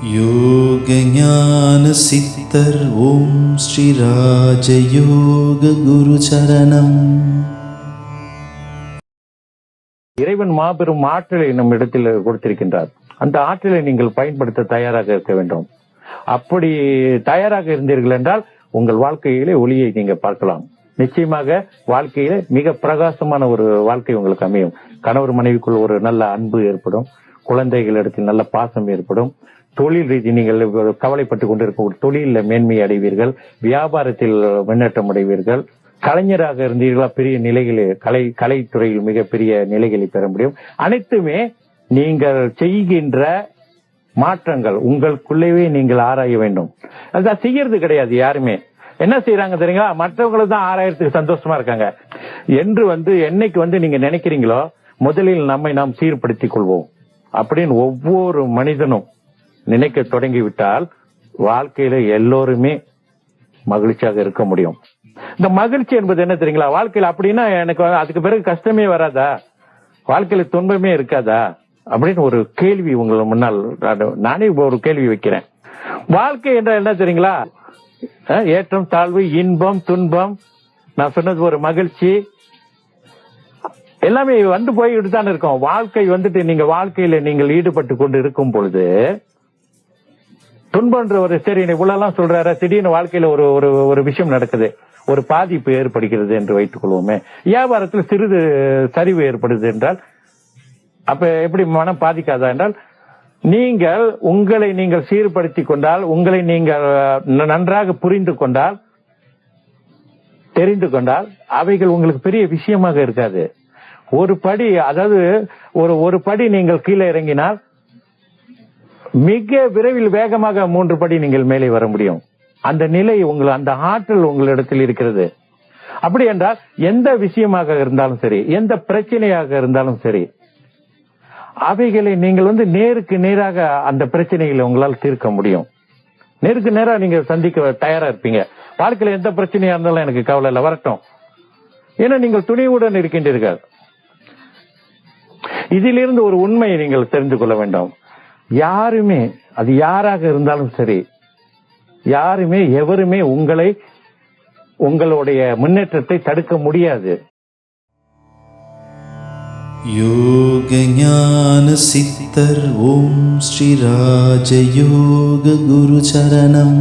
யோக ஞான சித்தர் ஓம் ஸ்ரீ ராஜயோக குரு சரணம். இறைவன் மாபெரும் ஆற்றலை நம் இடத்தில் கொடுத்திருக்கின்றார். அந்த ஆற்றலை நீங்கள் பயன்படுத்த தயாராக இருக்க வேண்டும். அப்படி தயாராக இருந்தீர்கள் என்றால் உங்கள் வாழ்க்கையிலே ஒளியை நீங்க பார்க்கலாம். நிச்சயமாக வாழ்க்கையில மிக பிரகாசமான ஒரு வாழ்க்கை உங்களுக்கு அமையும். கணவர் மனைவிக்குள் ஒரு நல்ல அன்பு ஏற்படும், குழந்தைகளிடத்தில் நல்ல பாசம் ஏற்படும், தொழில் ரீதி நீங்கள் கவலைப்பட்டுக் கொண்டிருக்கும் ஒரு தொழிலில் மேன்மை அடைவீர்கள், வியாபாரத்தில் முன்னேற்றம் அடைவீர்கள், கலைஞராக இருந்தீர்களா பெரிய நிலைகளில் கலைத்துறையில் மிகப்பெரிய நிலைகளை பெற முடியும். அனைத்துமே நீங்கள் செய்கின்ற மாற்றங்கள் உங்களுக்குள்ளேயே நீங்கள் ஆராய வேண்டும். அதான் செய்யறது கிடையாது. யாருமே என்ன செய்யறாங்க தெரியுங்களா, மற்றவங்களும் தான் ஆராயறதுக்கு சந்தோஷமா இருக்காங்க என்று என்னைக்கு நீங்க நினைக்கிறீங்களோ முதலில் நம்மை நாம் சீர்படுத்திக் கொள்வோம் அப்படின்னு ஒவ்வொரு மனிதனும் நினைக்க தொடங்கிவிட்டால் வாழ்க்கையில எல்லோருமே மகிழ்ச்சியாக இருக்க முடியும். இந்த மகிழ்ச்சி என்பது என்ன தெரியுங்களா, வாழ்க்கையில அப்படின்னா எனக்கு அதுக்கு பிறகு கஷ்டமே வராதா, வாழ்க்கையில துன்பமே இருக்காதா அப்படின்னு ஒரு கேள்வி உங்களை முன்னால் நானே ஒரு கேள்வி வைக்கிறேன். வாழ்க்கை என்றால் என்ன தெரியுங்களா, ஏற்றம் தாழ்வு, இன்பம் துன்பம், நான் சொன்னது ஒரு மகிழ்ச்சி, எல்லாமே போய்கிட்டு தான் இருக்கும். வாழ்க்கை நீங்க வாழ்க்கையில நீங்கள் ஈடுபட்டு கொண்டு இருக்கும் பொழுது துன்பன்ற ஒரு சரி இவ்வளவு சொல்றாரு, திடீர்னு வாழ்க்கையில ஒரு விஷயம் நடக்குது, ஒரு பாதிப்பு ஏற்படுகிறது என்று வைத்துக் கொள்வோமே, வியாபாரத்தில் சிறிது சரிவு ஏற்படுது என்றால் அப்ப எப்படி மனம் பாதிக்காதா என்றால், நீங்கள் உங்களை நீங்கள் சீர்படுத்திக் கொண்டால், உங்களை நீங்கள் நன்றாக புரிந்து கொண்டால், தெரிந்து கொண்டால் அவைகள் உங்களுக்கு பெரிய விஷயமாக இருக்காது. ஒரு படி, அதாவது ஒரு படி நீங்கள் கீழே இறங்கினால் மிக விரைவில் வேகமாக 3 படி நீங்கள் மேலே வர முடியும். அந்த நிலை அந்த ஆற்றல் உங்களிடத்தில் இருக்கிறது. அப்படி என்றால் எந்த விஷயமாக இருந்தாலும் சரி, எந்த பிரச்சனையாக இருந்தாலும் சரி, அவைகளை நீங்கள் நேருக்கு நேராக அந்த பிரச்சனைகளை உங்களால் தீர்க்க முடியும். நேருக்கு நேராக நீங்க சந்திக்க தயாரா இருப்பீங்க. வாழ்க்கையில எந்த பிரச்சனையா இருந்தாலும் எனக்கு கவலை இல்லை, வரட்டும், ஏன்னா நீங்கள் துணிவுடன் இருக்கின்றீர்கள். இதிலிருந்து ஒரு உண்மையை நீங்கள் தெரிந்து கொள்ள வேண்டும். யாருமே, அது யாராக இருந்தாலும் சரி, யாருமே எவருமே உங்களுடைய முன்னேற்றத்தை தடுக்க முடியாது. யோக ஞான சித்தர் ஓம் ஸ்ரீ ராஜயோக குரு சரணம்.